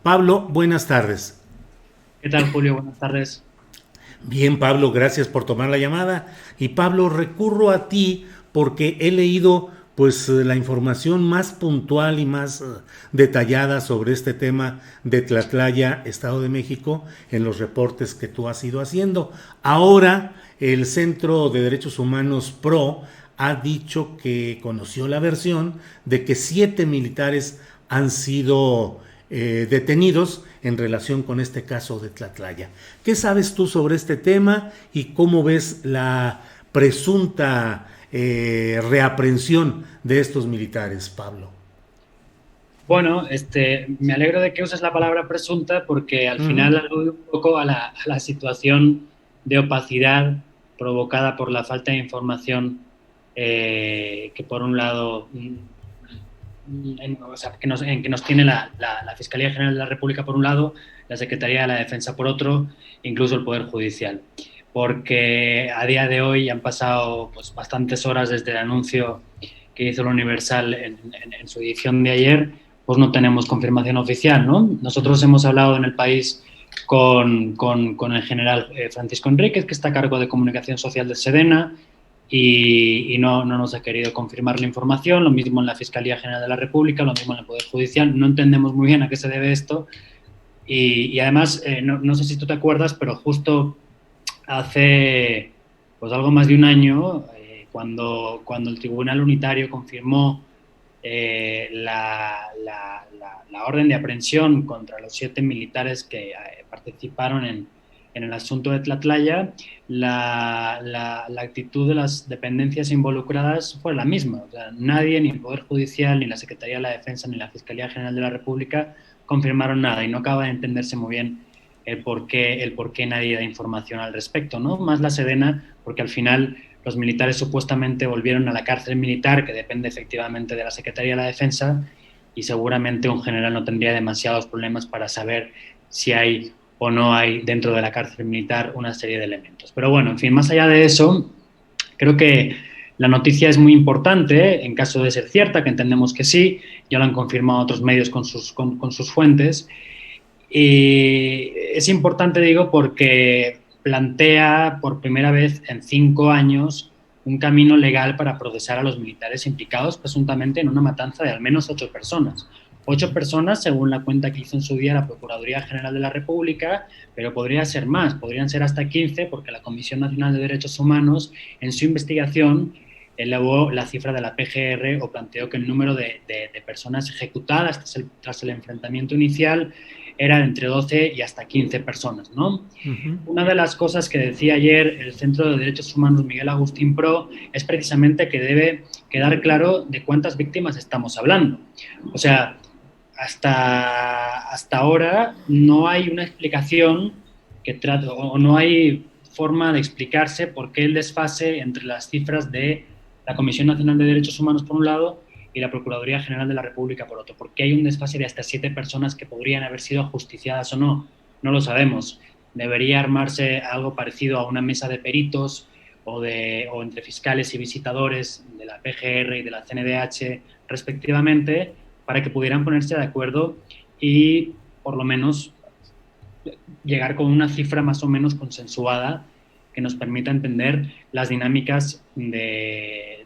Pablo, buenas tardes. ¿Qué tal, Julio? Buenas tardes. Bien, Pablo, gracias por tomar la llamada. Y Pablo, recurro a ti porque he leído la información más puntual y más detallada sobre este tema de Tlatlaya, Estado de México, en los reportes que tú has ido haciendo. Ahora, el Centro de Derechos Humanos PRO ha dicho que conoció la versión de que 7 militares han sido detenidos en relación con este caso de Tlatlaya. ¿Qué sabes tú sobre este tema y cómo ves la presunta reaprensión de estos militares, Pablo? Bueno, me alegro de que uses la palabra presunta porque al Uh -huh. final alude un poco a la situación de opacidad provocada por la falta de información que por un lado, o sea, en que nos tiene la Fiscalía General de la República por un lado, la Secretaría de la Defensa por otro, incluso el Poder Judicial. Porque a día de hoy han pasado pues, bastantes horas desde el anuncio que hizo el Universal en su edición de ayer, pues no tenemos confirmación oficial, ¿no? Uh Nosotros -huh. hemos hablado en el país con el general Francisco Enríquez, que está a cargo de comunicación social del Sedena, y no nos ha querido confirmar la información, lo mismo en la Fiscalía General de la República, lo mismo en el Poder Judicial, no entendemos muy bien a qué se debe esto, y además, no sé si tú te acuerdas, pero justo hace pues algo más de un año, cuando el Tribunal Unitario confirmó la orden de aprehensión contra los 7 militares que participaron en el asunto de Tlatlaya, la actitud de las dependencias involucradas fue la misma. O sea, nadie, ni el Poder Judicial, ni la Secretaría de la Defensa, ni la Fiscalía General de la República confirmaron nada y no acaba de entenderse muy bien el por qué nadie da información al respecto, ¿no? Más la Sedena, porque al final los militares supuestamente volvieron a la cárcel militar, que depende efectivamente de la Secretaría de la Defensa, y seguramente un general no tendría demasiados problemas para saber si hay o no hay dentro de la cárcel militar una serie de elementos. Pero bueno, en fin, más allá de eso, creo que la noticia es muy importante en caso de ser cierta, que entendemos que sí, ya lo han confirmado otros medios con sus fuentes. Y es importante, digo, porque plantea por primera vez en 5 años un camino legal para procesar a los militares implicados presuntamente en una matanza de al menos 8 personas. 8 personas, según la cuenta que hizo en su día la Procuraduría General de la República, pero podría ser más, podrían ser hasta 15, porque la Comisión Nacional de Derechos Humanos, en su investigación, elevó la cifra de la PGR o planteó que el número de personas ejecutadas tras el enfrentamiento inicial era entre 12 y hasta 15 personas, ¿no? Uh -huh. Una de las cosas que decía ayer el Centro de Derechos Humanos Miguel Agustín Pro es precisamente que debe quedar claro de cuántas víctimas estamos hablando. O sea, hasta ahora no hay una explicación que trate, o no hay forma de explicarse por qué el desfase entre las cifras de la Comisión Nacional de Derechos Humanos por un lado y la Procuraduría General de la República por otro. ¿Por qué hay un desfase de hasta 7 personas que podrían haber sido ajusticiadas o no? No lo sabemos. Debería armarse algo parecido a una mesa de peritos o entre fiscales y visitadores de la PGR y de la CNDH respectivamente para que pudieran ponerse de acuerdo y por lo menos llegar con una cifra más o menos consensuada que nos permita entender las dinámicas de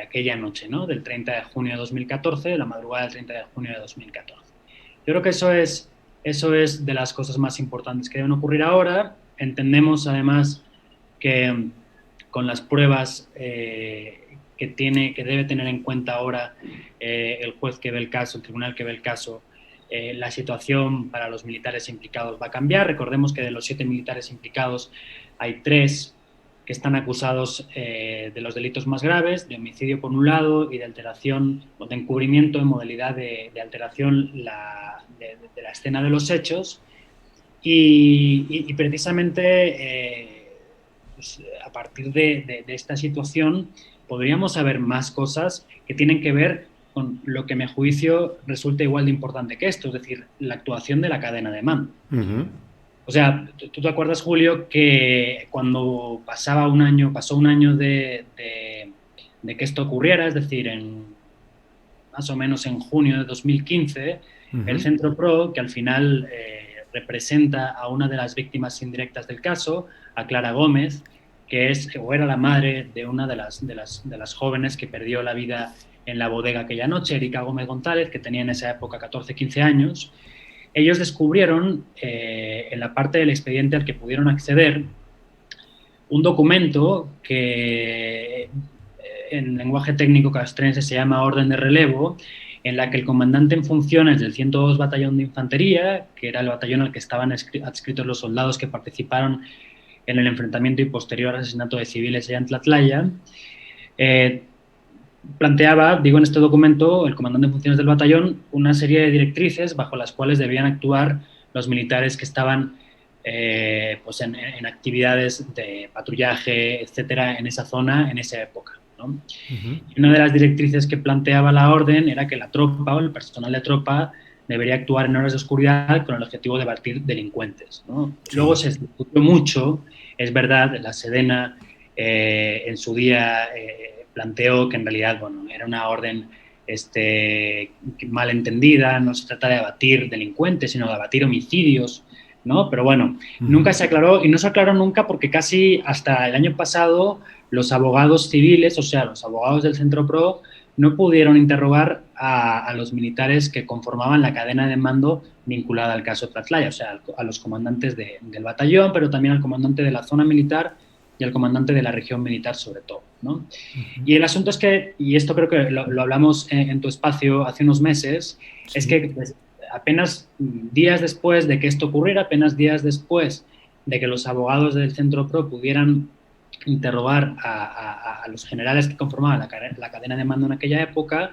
aquella noche, ¿no? Del 30 de junio de 2014, de la madrugada del 30 de junio de 2014. Yo creo que eso es de las cosas más importantes que deben ocurrir ahora. Entendemos además que con las pruebas que debe tener en cuenta ahora el juez que ve el caso, el tribunal que ve el caso, la situación para los militares implicados va a cambiar. Recordemos que de los 7 militares implicados hay 3 que están acusados de los delitos más graves, de homicidio por un lado y de alteración o de encubrimiento en modalidad de alteración de la escena de los hechos. Y precisamente pues, a partir de esta situación podríamos saber más cosas que tienen que ver con lo que a mi juicio resulta igual de importante que esto, es decir, la actuación de la cadena de mando. Uh -huh. O sea, tú te acuerdas, Julio, que cuando pasó un año de que esto ocurriera, es decir, más o menos en junio de 2015, el Centro Pro, que al final representa a una de las víctimas indirectas del caso, a Clara Gómez, que es o era la madre de una de las jóvenes que perdió la vida en la bodega aquella noche, Erika Gómez González, que tenía en esa época 14, 15 años. Ellos descubrieron, en la parte del expediente al que pudieron acceder, un documento que en lenguaje técnico castrense se llama orden de relevo, en la que el comandante en funciones del 102 Batallón de Infantería, que era el batallón al que estaban adscritos los soldados que participaron en el enfrentamiento y posterior asesinato de civiles allá en Tlatlaya, planteaba, digo en este documento, el comandante en funciones del batallón, una serie de directrices bajo las cuales debían actuar los militares que estaban pues en actividades de patrullaje, etcétera, en esa zona, en esa época, ¿no? Y una de las directrices que planteaba la orden era que la tropa o el personal de tropa debería actuar en horas de oscuridad con el objetivo de batir delincuentes, ¿no? Sí. Luego se discutió mucho, es verdad, la Sedena en su día planteó que en realidad, bueno, era una orden mal entendida, no se trata de abatir delincuentes, sino de abatir homicidios, ¿no? Pero bueno, nunca se aclaró, y no se aclaró nunca porque casi hasta el año pasado los abogados civiles, o sea, los abogados del Centro Pro, no pudieron interrogar a los militares que conformaban la cadena de mando vinculada al caso Tlatlaya, o sea, a los comandantes del batallón, pero también al comandante de la zona militar y al comandante de la región militar sobre todo, ¿no? Y el asunto es que, y esto creo que lo hablamos en tu espacio hace unos meses, sí. Es que pues, apenas días después de que esto ocurriera, apenas días después de que los abogados del Centro Pro pudieran interrogar a los generales que conformaban la cadena de mando en aquella época,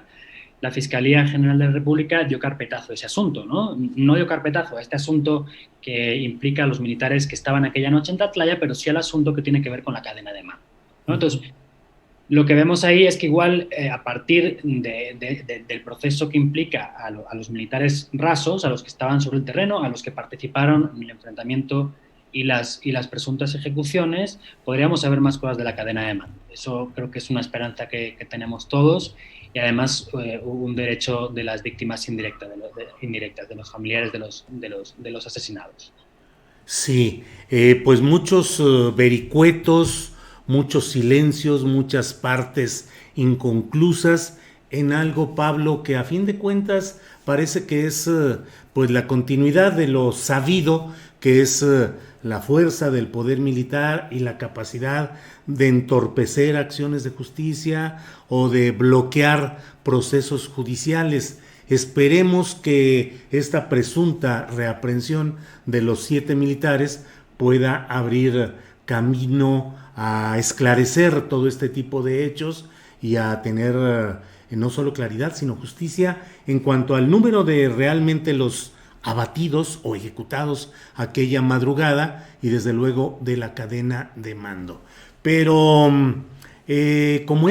la Fiscalía General de la República dio carpetazo a ese asunto, ¿no? No dio carpetazo a este asunto que implica a los militares que estaban aquella noche en Tlatlaya, pero sí al asunto que tiene que ver con la cadena de mando, ¿no? Entonces, lo que vemos ahí es que igual a partir del proceso que implica a los militares rasos, a los que estaban sobre el terreno, a los que participaron en el enfrentamiento y las presuntas ejecuciones, podríamos saber más cosas de la cadena de mando. Eso creo que es una esperanza que tenemos todos y además un derecho de las víctimas indirectas, de los familiares de los asesinados. Sí, pues muchos vericuetos, muchos silencios, muchas partes inconclusas en algo, Pablo, que a fin de cuentas parece que es pues la continuidad de lo sabido, que es la fuerza del poder militar y la capacidad de entorpecer acciones de justicia o de bloquear procesos judiciales. Esperemos que esta presunta reaprehensión de los 7 militares pueda abrir camino a esclarecer todo este tipo de hechos y a tener no solo claridad, sino justicia en cuanto al número de realmente los abatidos o ejecutados aquella madrugada y desde luego de la cadena de mando. Pero como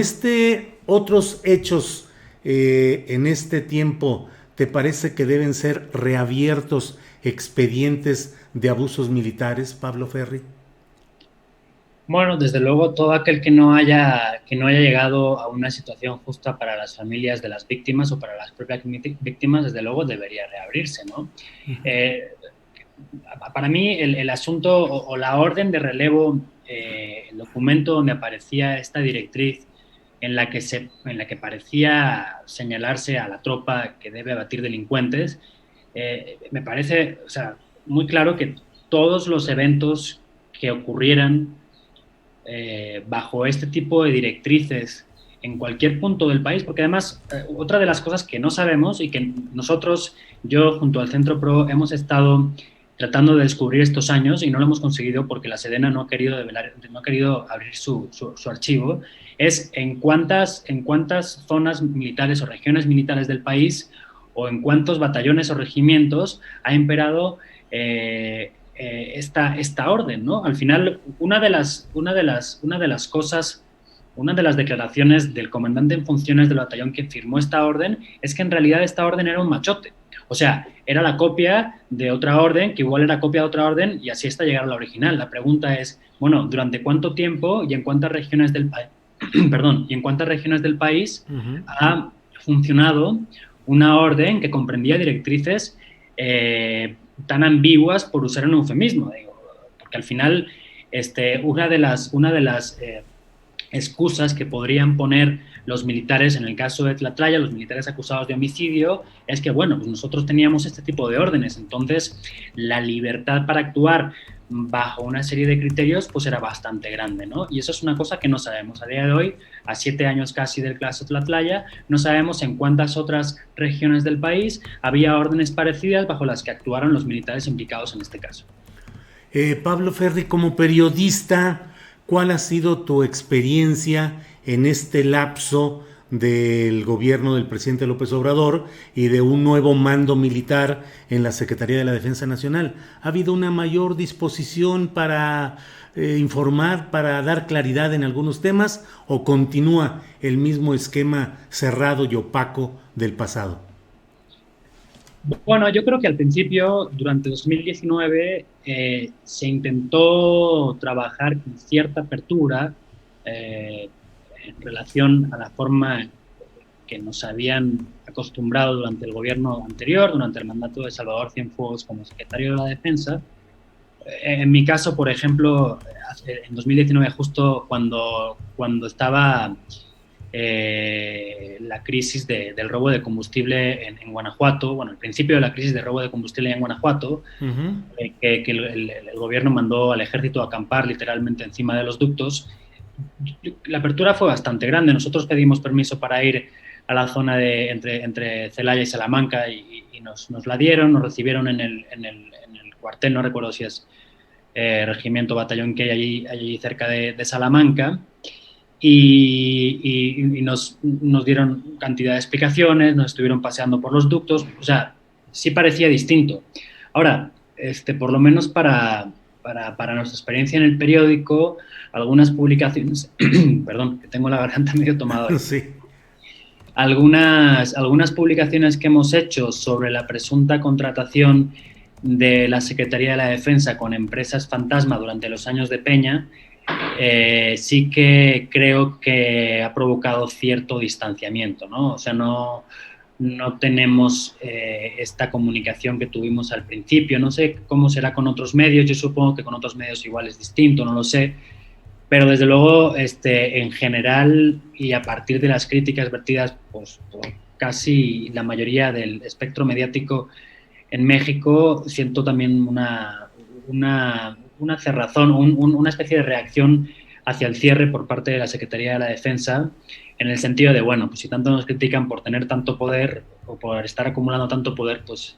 otros hechos en este tiempo, ¿te parece que deben ser reabiertos expedientes de abusos militares, Pablo Ferri? Bueno, desde luego todo aquel que no haya llegado a una situación justa para las familias de las víctimas o para las propias víctimas, desde luego debería reabrirse, ¿no? Para mí el asunto o la orden de relevo, el documento donde aparecía esta directriz en la que parecía señalarse a la tropa que debe abatir delincuentes, me parece, o sea, muy claro que todos los eventos que ocurrieran bajo este tipo de directrices en cualquier punto del país, porque además otra de las cosas que no sabemos y que nosotros, yo junto al Centro Pro, hemos estado tratando de descubrir estos años y no lo hemos conseguido porque la Sedena no ha querido abrir su archivo, es en cuántas zonas militares o regiones militares del país o en cuántos batallones o regimientos ha imperado esta orden, ¿no? Al final, una de las declaraciones del comandante en funciones del batallón que firmó esta orden es que en realidad esta orden era un machote. O sea, era la copia de otra orden, que igual era copia de otra orden, y así hasta llegar a la original. La pregunta es, bueno, ¿durante cuánto tiempo y en cuántas regiones del país, ha funcionado una orden que comprendía directrices tan ambiguas, por usar un eufemismo, digo, porque al final una de las excusas que podrían poner los militares en el caso de Tlatlaya, los militares acusados de homicidio, es que, bueno, pues nosotros teníamos este tipo de órdenes, entonces la libertad para actuar bajo una serie de criterios pues era bastante grande, ¿no? Y eso es una cosa que no sabemos. A día de hoy, a 7 años casi del caso Tlatlaya, no sabemos en cuántas otras regiones del país había órdenes parecidas bajo las que actuaron los militares implicados en este caso. Pablo Ferri, como periodista, ¿cuál ha sido tu experiencia en este lapso del gobierno del presidente López Obrador y de un nuevo mando militar en la Secretaría de la Defensa Nacional? ¿Ha habido una mayor disposición para informar, para dar claridad en algunos temas, o continúa el mismo esquema cerrado y opaco del pasado? Bueno, yo creo que al principio, durante 2019, se intentó trabajar con cierta apertura eh, en relación a la forma que nos habían acostumbrado durante el gobierno anterior, durante el mandato de Salvador Cienfuegos como secretario de la Defensa. En mi caso, por ejemplo, en 2019, justo cuando estaba la crisis del robo de combustible en Guanajuato, bueno, el principio de la crisis de robo de combustible en Guanajuato, que el gobierno mandó al ejército a acampar literalmente encima de los ductos. La apertura fue bastante grande. Nosotros pedimos permiso para ir a la zona entre Celaya y Salamanca y nos la dieron, nos recibieron en el cuartel, no recuerdo si es regimiento, batallón que hay allí cerca de Salamanca. Y nos dieron cantidad de explicaciones, nos estuvieron paseando por los ductos, o sea, sí parecía distinto. Ahora, por lo menos para nuestra experiencia en el periódico, algunas publicaciones, perdón, que tengo la garganta medio tomada hoy. Sí. Algunas publicaciones que hemos hecho sobre la presunta contratación de la Secretaría de la Defensa con empresas fantasma durante los años de Peña, sí que creo que ha provocado cierto distanciamiento, ¿no? O sea, no tenemos esta comunicación que tuvimos al principio. No sé cómo será con otros medios, yo supongo que con otros medios igual es distinto, no lo sé, pero desde luego en general y a partir de las críticas vertidas pues, por casi la mayoría del espectro mediático en México, siento también una cerrazón, una especie de reacción hacia el cierre por parte de la Secretaría de la Defensa, en el sentido de, bueno, pues si tanto nos critican por tener tanto poder o por estar acumulando tanto poder, pues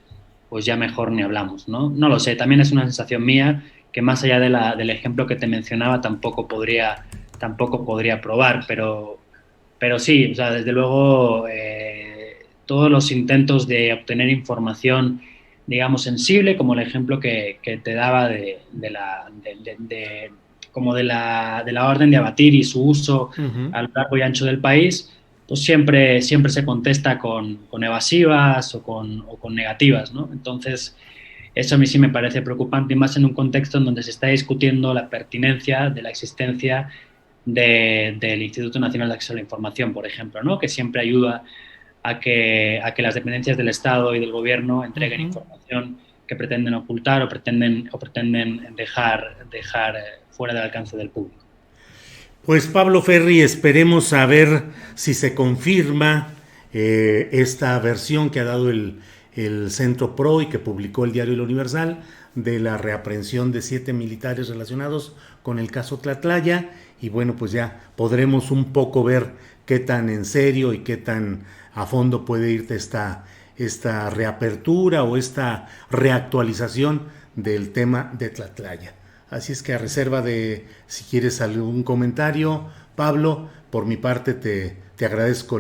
ya mejor ni hablamos, ¿no? No lo sé, también es una sensación mía que más allá del ejemplo que te mencionaba tampoco podría probar, pero sí, o sea, desde luego todos los intentos de obtener información, digamos, sensible, como el ejemplo que te daba de la orden de abatir y su uso a lo largo y ancho del país, pues siempre se contesta con evasivas o con negativas, ¿no? Entonces, eso a mí sí me parece preocupante, y más en un contexto en donde se está discutiendo la pertinencia de la existencia del Instituto Nacional de Acceso a la Información, por ejemplo, ¿no? Que siempre ayuda a que las dependencias del Estado y del Gobierno entreguen información que pretenden ocultar o pretenden dejar fuera del alcance del público. Pues Pablo Ferri, esperemos a ver si se confirma esta versión que ha dado el Centro PRO y que publicó el diario El Universal de la reaprehensión de 7 militares relacionados con el caso Tlatlaya, y bueno, pues ya podremos un poco ver qué tan en serio y qué tan a fondo puede irte esta reapertura o esta reactualización del tema de Tlatlaya. Así es que, a reserva de si quieres algún comentario, Pablo, por mi parte te agradezco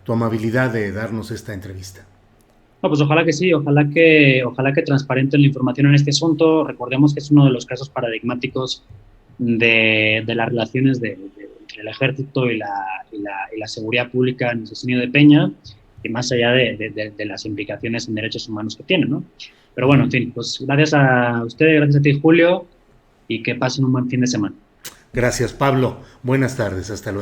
tu amabilidad de darnos esta entrevista. No, pues ojalá que sí, ojalá que transparenten la información en este asunto. Recordemos que es uno de los casos paradigmáticos de las relaciones entre el ejército y la seguridad pública en el sexenio de Peña, y más allá de las implicaciones en derechos humanos que tiene, ¿no? Pero bueno, en fin, pues gracias a ustedes, gracias a ti, Julio, y que pasen un buen fin de semana. Gracias, Pablo. Buenas tardes, hasta luego.